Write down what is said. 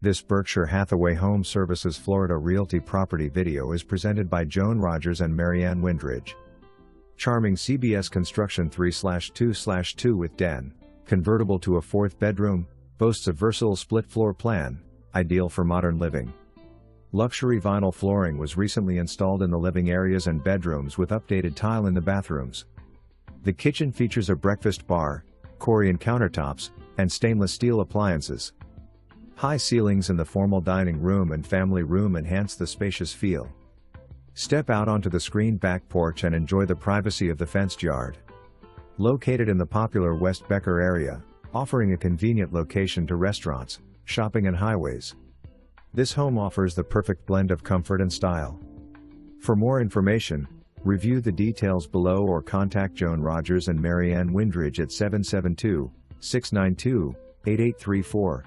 This Berkshire Hathaway HomeServices Florida Realty property video is presented by Joan Rogers and Marianne Windridge. Charming CBS construction 3/2/2 with den, convertible to a fourth bedroom, boasts a versatile split floor plan, ideal for modern living. Luxury vinyl flooring was recently installed in the living areas and bedrooms with updated tile in the bathrooms. The kitchen features a breakfast bar, Corian countertops, and stainless steel appliances. High ceilings in the formal dining room and family room enhance the spacious feel. Step out onto the screened back porch and enjoy the privacy of the fenced yard. Located in the popular West Becker area, offering a convenient location to restaurants, shopping and highways. This home offers the perfect blend of comfort and style. For more information, review the details below or contact Joan Rogers and Marianne Windridge at 772-692-8834.